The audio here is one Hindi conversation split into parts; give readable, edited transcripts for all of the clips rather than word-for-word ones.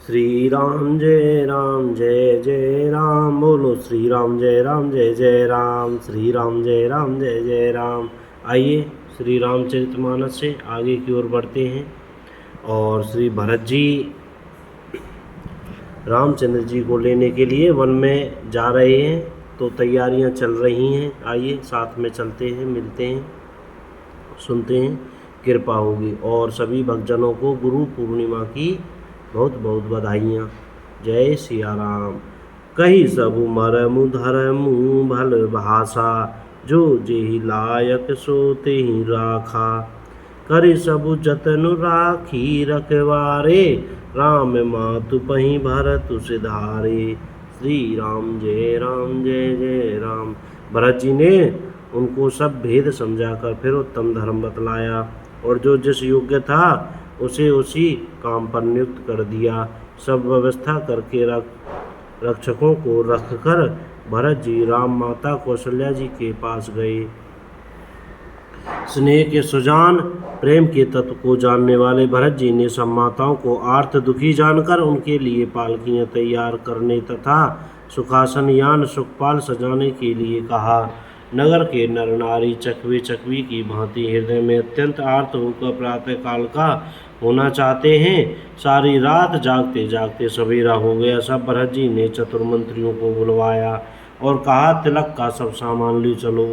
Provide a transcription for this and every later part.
राम जय जय राम। बोलो श्री राम जय जय राम। श्री राम जय जय राम। आइए श्री रामचरितमानस से आगे की ओर बढ़ते हैं और श्री भरत जी रामचंद्र जी को लेने के लिए वन में जा रहे हैं, तो तैयारियां चल रही हैं। आइए साथ में चलते हैं, मिलते हैं, सुनते हैं, कृपा होगी। और सभी भक्तजनों को गुरु पूर्णिमा की बहुत बहुत बधाइयाँ। जय सिया राम। कही सब मरमु धरमु भल भाषा, जो जेहि लायक सो तेहि राखा। करि सब जतन राखी रखवारे, राम मातु पहि भरत सिधारे। श्री राम जय जय राम। भरत जी ने उनको सब भेद समझाकर फिर उत्तम धर्म बतलाया और जो जिस योग्य था उसे उसी काम पर नियुक्त कर दिया। सब व्यवस्था करके रक्षकों को रखकर भरत जी राम माता कौशल्या जी के पास गए। स्नेह के सुजान, प्रेम के तत्व को जानने वाले भरत जी ने सब माताओं को आर्त दुखी जानकर उनके लिए पालकियां तैयार करने तथा सुखासन यान सुखपाल सजाने के लिए कहा। नगर के नर नारी चकवे चकवी की भांति हृदय में अत्यंत आर्त होकर प्रातः काल का होना चाहते हैं। सारी रात जागते जागते सवेरा हो गया। सब भरत जी ने चतुर मंत्रियों को बुलवाया और कहा, तिलक का सब सामान ले चलो।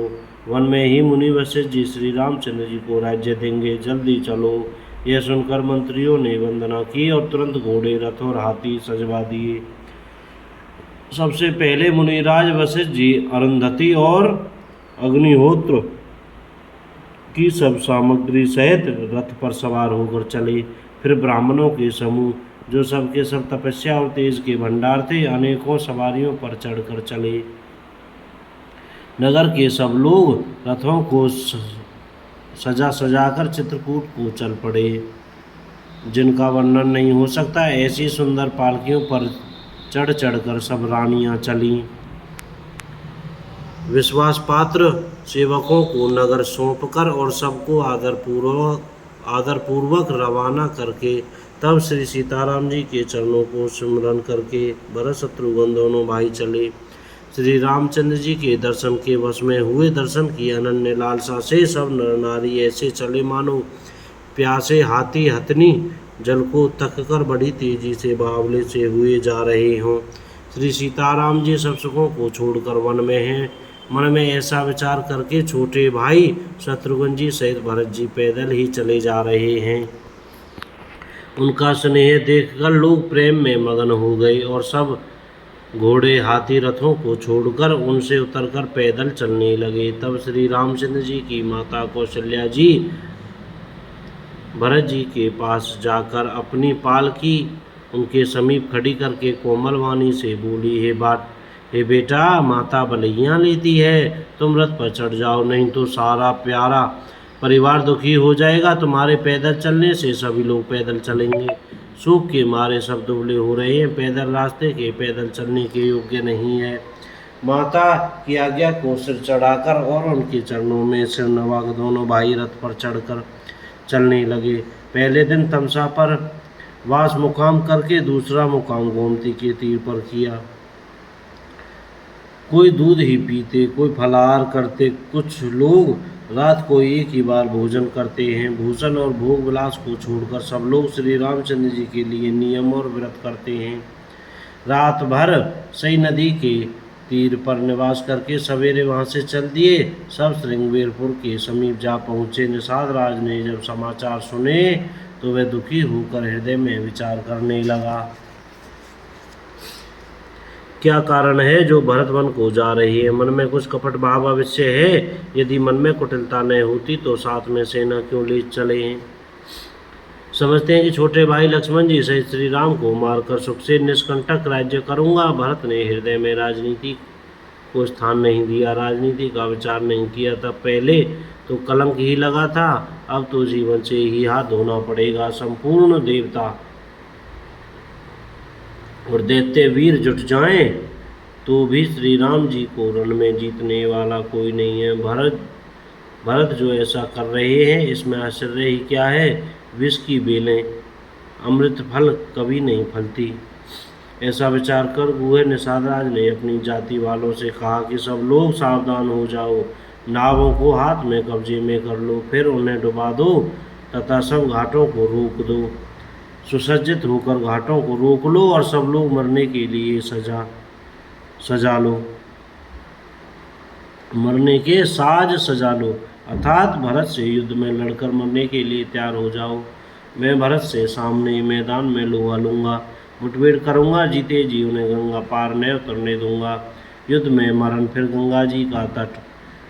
वन में ही मुनि वशिष्ठ जी श्री रामचंद्र जी को राज्य देंगे, जल्दी चलो। यह सुनकर मंत्रियों ने वंदना की और तुरंत घोड़े, रथ और हाथी सजवा दिए। सबसे पहले मुनिराज वशिष्ठ जी अरुंधति और अग्निहोत्र की सब सामग्री सहित रथ पर सवार होकर चले। फिर ब्राह्मणों के समूह, जो सबके सब तपस्या और तेज के भंडार थे, अनेकों सवारियों पर चढ़कर चले। नगर के सब लोग रथों को सजा सजाकर चित्रकूट को चल पड़े, जिनका वर्णन नहीं हो सकता। ऐसी सुंदर पालकियों पर चढ़ चढ़कर सब रानियां चलीं। विश्वास पात्र सेवकों को नगर सौंपकर और सबको आदरपूर्वक रवाना करके तब श्री सीताराम जी के चरणों को स्मरण करके भरत शत्रुघ्न दोनों भाई चले। श्री रामचंद्र जी के दर्शन के वश में हुए। दर्शन की अनन्य लालसा से सब नर नारी ऐसे चले मानो प्यासे हाथी हथनी जल को तककर बड़ी तेजी से बावले से हुए जा रहे हों। श्री सीताराम जी सब सुखों को छोड़कर वन में हैं। मन में ऐसा विचार करके छोटे भाई शत्रुघ्न जी सहित भरत जी पैदल ही चले जा रहे हैं। उनका स्नेह देखकर लोग प्रेम में मगन हो गए और सब घोड़े हाथी रथों को छोड़कर उनसे उतरकर पैदल चलने लगे। तब श्री रामचंद्र जी की माता कौशल्या जी भरत जी के पास जाकर अपनी पालकी उनके समीप खड़ी करके कोमल वाणी से बोली, हे बेटा, माता बलैया लेती है, तुम रथ पर चढ़ जाओ, नहीं तो सारा प्यारा परिवार दुखी हो जाएगा। तुम्हारे पैदल चलने से सभी लोग पैदल चलेंगे। सूख के मारे सब दुबले हो रहे हैं, पैदल रास्ते के पैदल चलने के योग्य नहीं है। माता की आज्ञा को सिर चढ़ाकर और उनके चरणों में सिर नवाकर दोनों भाई रथ पर चढ़कर चलने लगे। पहले दिन तमसा पर वास मुकाम करके दूसरा मुकाम गोमती के तीर पर किया। कोई दूध ही पीते, कोई फलाहार करते, कुछ लोग रात को एक ही बार भोजन करते हैं। भूषण और भोग विलास को छोड़कर सब लोग श्री रामचंद्र जी के लिए नियम और व्रत करते हैं। रात भर सई नदी के तीर पर निवास करके सवेरे वहां से चल दिए। सब श्रृंगवेरपुर के समीप जा पहुँचे। निषाद राज ने जब समाचार सुने तो वह दुखी होकर हृदय में विचार करने लगा, क्या कारण है जो भरत वन को जा रही है। मन में कुछ कपट भाव अवश्य है। यदि मन में कुटिलता न होती तो साथ में सेना क्यों ले चले हैं। समझते हैं कि छोटे भाई लक्ष्मण जी सहित श्री राम को मारकर सुख से निष्कंटक राज्य करूंगा। भरत ने हृदय में राजनीति को स्थान नहीं दिया, राजनीति का विचार नहीं किया। तब पहले तो कलंक ही लगा था, अब तो जीवन से ही हाथ धोना पड़ेगा। संपूर्ण देवता और दैत्य वीर जुट जाएं तो भी श्री राम जी को रण में जीतने वाला कोई नहीं है। भरत जो ऐसा कर रहे हैं इसमें आश्चर्य ही क्या है। विष की बेलें अमृत फल कभी नहीं फलती। ऐसा विचार कर बूढ़े निषाद राज ने अपनी जाति वालों से कहा कि सब लोग सावधान हो जाओ, नावों को हाथ में कब्जे में कर लो, फिर उन्हें डुबा दो तथा सब घाटों को रोक दो। सुसज्जित होकर घाटों को रोक लो और सब लोग मरने के लिए सजा लो, मरने के साज सजा लो, अर्थात भरत से युद्ध में लड़कर मरने के लिए तैयार हो जाओ। मैं भरत से सामने मैदान में लोहा लूँगा, मुठभेड़ करूँगा, जीते जी उन्हें गंगा पार न उतरने दूंगा। युद्ध में मरण, फिर गंगा जी का तट,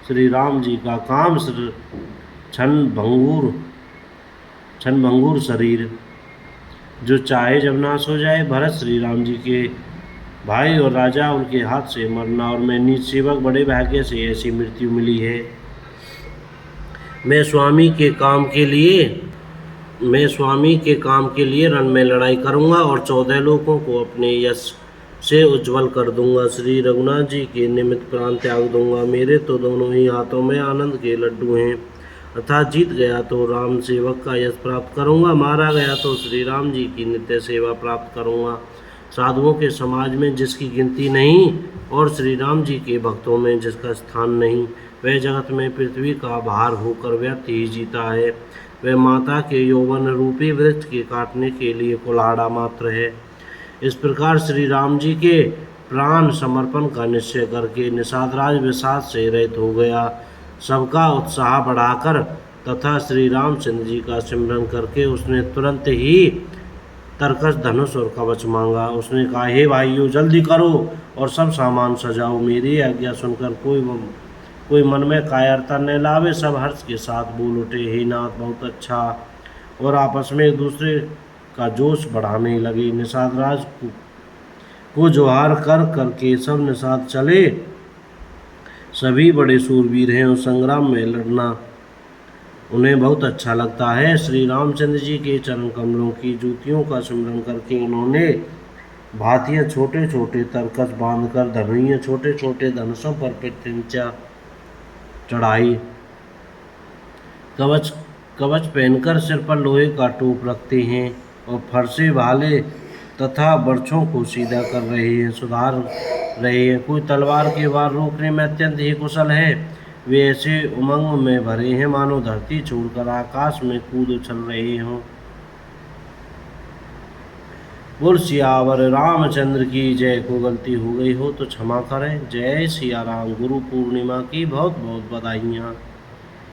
श्री राम जी का काम, क्षण भंगुर शरीर, जो चाहे जब नाश हो जाए। भरत श्री राम जी के भाई और राजा, उनके हाथ से मरना, और मैं नीच सेवक बड़े भाग्य से ऐसी मृत्यु मिली है। मैं स्वामी के काम के लिए रण में लड़ाई करूंगा और 14 लोगों को अपने यश से उज्जवल कर दूंगा। श्री रघुनाथ जी के निमित्त प्राण त्याग दूंगा। मेरे तो दोनों ही हाथों में आनंद के लड्डू हैं, अर्थात जीत गया तो राम सेवक का यश प्राप्त करूंगा, मारा गया तो श्री राम जी की नित्य सेवा प्राप्त करूंगा। साधुओं के समाज में जिसकी गिनती नहीं और श्री राम जी के भक्तों में जिसका स्थान नहीं, वह जगत में पृथ्वी का भार होकर व्यर्थ ही जीता है। वह माता के यौवन रूपी वृक्ष के काटने के लिए कुल्हाड़ा मात्र है। इस प्रकार श्री राम जी के प्राण समर्पण का निश्चय करके निषाद राज विषाद से रहित हो गया। सबका उत्साह बढ़ाकर तथा श्री रामचंद्र जी का सिमरन करके उसने तुरंत ही तरकस, धनुष और कवच मांगा। उसने कहा, हे भाइयों, जल्दी करो और सब सामान सजाओ। मेरी आज्ञा सुनकर कोई मन में कायरता न लावे। सब हर्ष के साथ बोल उठे, हे नाथ, बहुत अच्छा, और आपस में एक दूसरे का जोश बढ़ाने लगे। निषाद राज को जोहार करके सब निषाद चले। सभी बड़े शूरवीर हैं और संग्राम में लड़ना उन्हें बहुत अच्छा लगता है। श्री रामचंद्र जी के चरण कमलों की जूतियों का स्मरण करके उन्होंने भातियाँ छोटे छोटे तरकस बांधकर धनुइयाँ छोटे छोटे धनुषों पर प्रत्यंचा चढ़ाई। कवच पहनकर सिर पर लोहे का टोप रखते हैं और फरसे भाले तथा बर्छों को सीधा कर रहे हैं, सुधार रहे हैं। कोई तलवार के वार रोकने में अत्यंत ही कुशल है। वे ऐसे उमंग में भरे हैं मानो धरती छोड़कर आकाश में कूद उछल रहे हों। बोल सियावर रामचंद्र की जय। को गलती हो गई हो तो क्षमा करें। जय सिया राम। गुरु पूर्णिमा की बहुत बहुत बधाइयाँ।